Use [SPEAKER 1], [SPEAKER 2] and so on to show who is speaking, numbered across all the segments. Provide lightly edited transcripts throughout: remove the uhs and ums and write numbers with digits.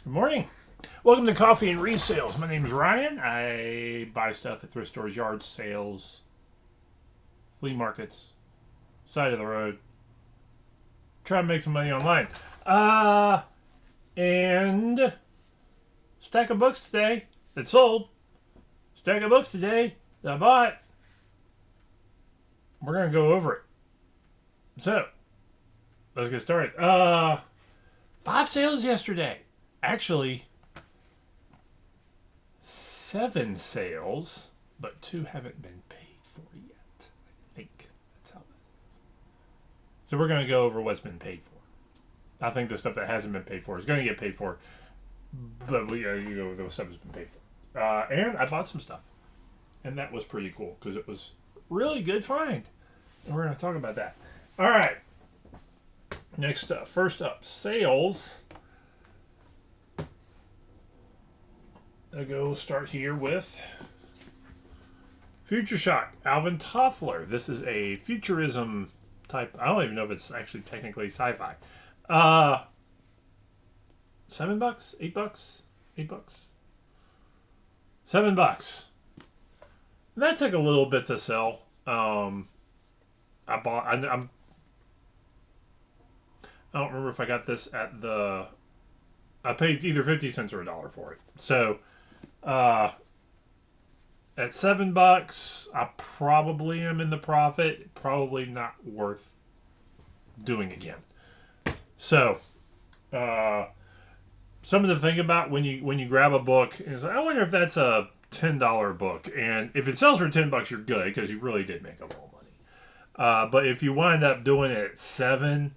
[SPEAKER 1] Good morning. Welcome to Coffee and Resales. My name is Ryan. I buy stuff at thrift stores, yard sales, flea markets, side of the road. Try to make some money online. And stack of books today that sold. Stack of books today that I bought. We're going to go over it. So, let's get started. 5 sales yesterday. Actually, 7 sales, but 2 haven't been paid for yet. I think that's how that is. So we're going to go over what's been paid for. I think the stuff that hasn't been paid for is going to get paid for, but we you go over the stuff that's been paid for. And I bought some stuff, and that was pretty cool because it was really good find, and we're going to talk about that. All right. Next up, first up, sales. I'll go start here with Future Shock, Alvin Toffler. This is a futurism type. I don't even know if it's actually technically sci-fi. $7, $8, $8, $7. And that took a little bit to sell. I bought. I don't remember if I got this at the. I paid either 50 cents or $1 for it. So. At $7, I probably am in the profit. Probably not worth doing again. So, something to think about when you grab a book is I wonder if that's a $10 book, and if it sells for $10, you're good because you really did make a little money. But if you wind up doing it at $7,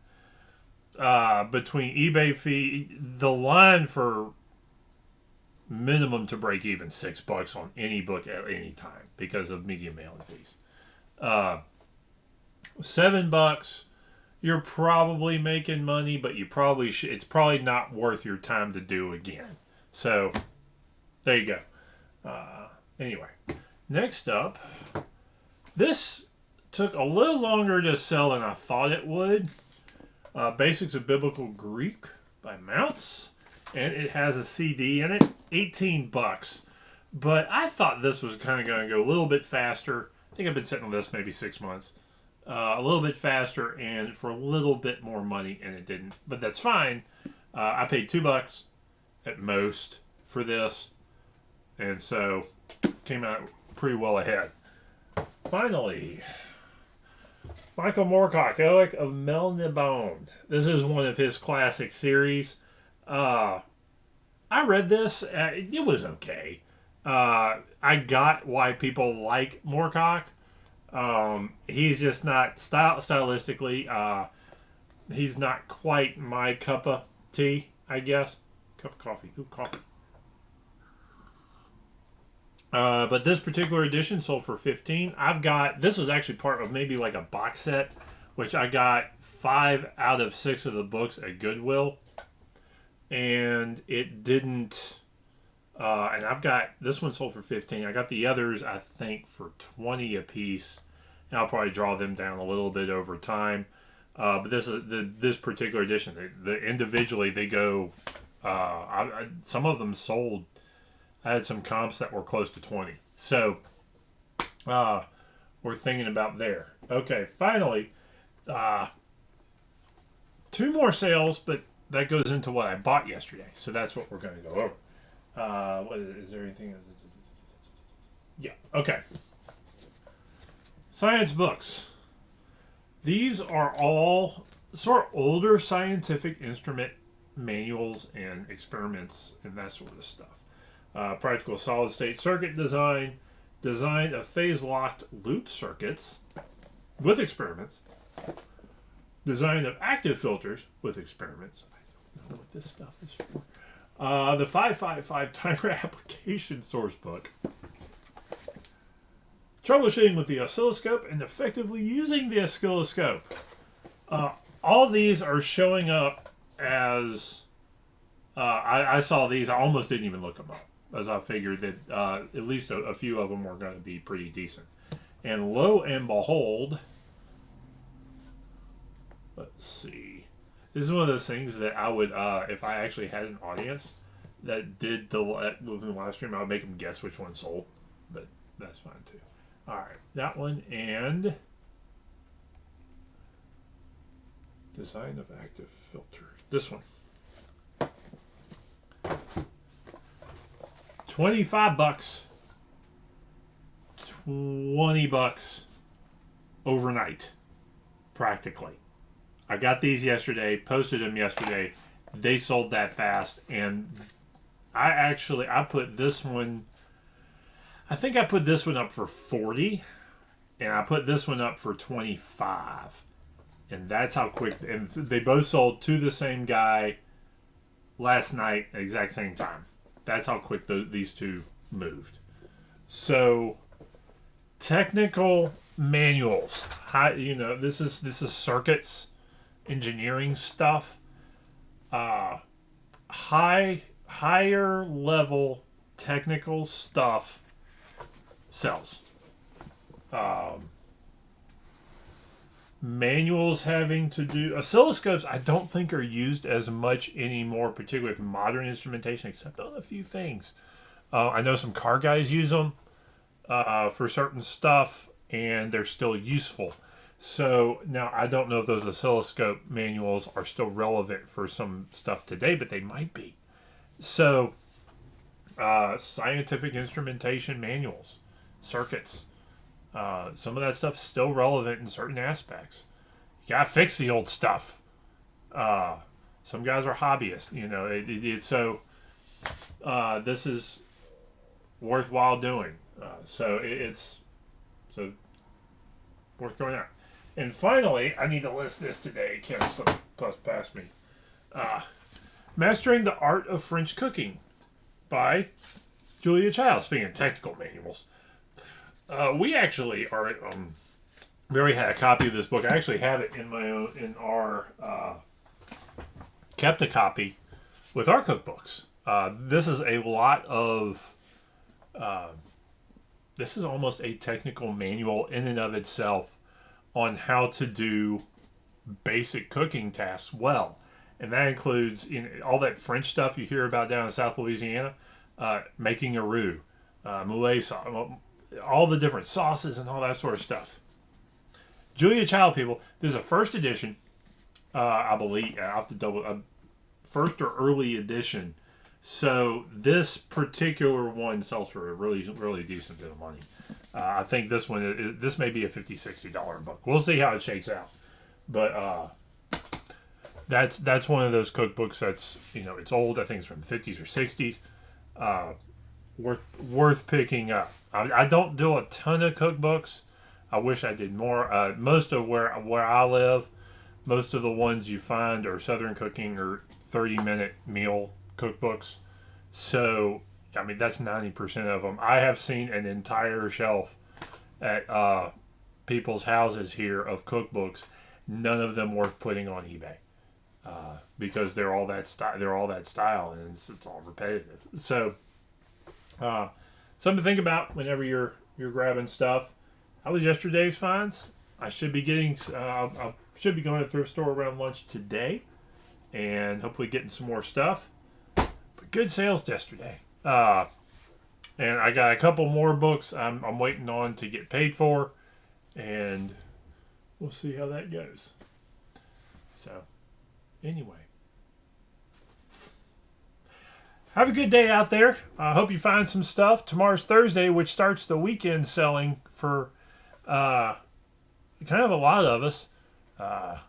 [SPEAKER 1] between eBay fee, the line for minimum to break even $6 on any book at any time because of media mailing fees. $7, you're probably making money, but you probably should. It's probably not worth your time to do again. So there you go. Anyway, next up, this took a little longer to sell than I thought it would. Basics of Biblical Greek by Mounts. And it has a CD in it, $18. But I thought this was kind of going to go a little bit faster. I think I've been sitting on this maybe 6 months. A little bit faster and for a little bit more money, and it didn't. But that's fine. I paid $2 at most for this. And so, came out pretty well ahead. Finally, Michael Moorcock, Alec of Melnibone. This is one of his classic series. I read this. It was okay. I got why people like Moorcock. He's just not stylistically. He's not quite my cup of tea, I guess. Cup of coffee. Ooh, coffee. But this particular edition sold for $15. This was actually part of maybe like a box set, which I got 5 out of 6 of the books at Goodwill. And it didn't, and I've got, this one sold for $15. I got the others, I think, for $20 a piece. And I'll probably draw them down a little bit over time. But this is this particular edition. Individually, they go, some of them sold. I had some comps that were close to 20. So, we're thinking about there. Okay, finally, 2 more sales, but that goes into what I bought yesterday, so that's what we're going to go over. What is there anything? Yeah. Okay. Science books. These are all sort of older scientific instrument manuals and experiments and that sort of stuff. Practical solid-state circuit design of phase-locked loop circuits with experiments. Design of active filters with experiments. I don't know what this stuff is for. The 555 timer application source book. Troubleshooting with the oscilloscope and effectively using the oscilloscope. All these are showing up as... I saw these. I almost didn't even look them up, as I figured that at least a few of them were going to be pretty decent. And lo and behold... Let's see. This is one of those things that I would, if I actually had an audience, that did the live stream. I'll make them guess which one sold, but that's fine too. All right, that one and design of active filter. This one. $25. $20 overnight, practically. I got these yesterday, posted them yesterday. They sold that fast, and I put this one. I think I put this one up for 40, and I put this one up for 25, and that's how quick. And they both sold to the same guy last night at the exact same time. That's how quick these two moved. So, technical manuals. This is circuits, engineering stuff. Higher level technical stuff sells. Manuals having to do oscilloscopes, I don't think are used as much anymore, particularly with modern instrumentation, except on a few things. I know some car guys use them for certain stuff, and they're still useful. So now I don't know if those oscilloscope manuals are still relevant for some stuff today, but they might be. So scientific instrumentation manuals, circuits. Some of that stuff's still relevant in certain aspects. You gotta fix the old stuff. Some guys are hobbyists, so this is worthwhile doing. It's worth going out. And finally, I need to list this today. Kim plus past me. Mastering the Art of French Cooking by Julia Child. Speaking of technical manuals. We actually are. We already had a copy of this book. I actually have it in our kept a copy with our cookbooks. This is a lot of. This is almost a technical manual in and of itself on how to do basic cooking tasks well, and that includes all that French stuff you hear about down in South Louisiana, making a roux, moulet sauce. All the different sauces and all that sort of stuff. Julia Child, people. This is a first edition. I believe I have to double. First or early edition. So this particular one sells for a really, really decent bit of money. I think this one, this may be a $50, $60 book. We'll see how it shakes out. But that's one of those cookbooks that's it's old. I think it's from the 50s or 60s. Worth picking up. I don't do a ton of cookbooks. I wish I did more. Most of where I live, most of the ones you find are Southern Cooking or 30-minute meal cookbooks. So, that's 90% of them. I have seen an entire shelf at people's houses here of cookbooks. None of them worth putting on eBay because they're all that style, and it's all repetitive. So. Something to think about whenever you're grabbing stuff. How was yesterday's finds? I should be getting. I should be going to the thrift store around lunch today, and hopefully getting some more stuff. But good sales yesterday. And I got a couple more books I'm waiting on to get paid for, and we'll see how that goes. So, anyway. Have a good day out there. I hope you find some stuff. Tomorrow's Thursday, which starts the weekend selling for kind of a lot of us. I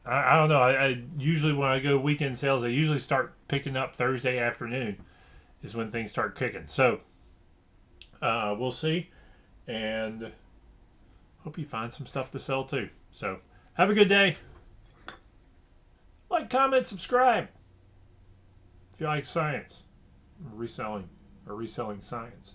[SPEAKER 1] don't know. I usually, when I go weekend sales, I usually start picking up Thursday afternoon is when things start kicking. So, we'll see. And hope you find some stuff to sell too. So, have a good day. Like, comment, subscribe. If you like science, reselling science.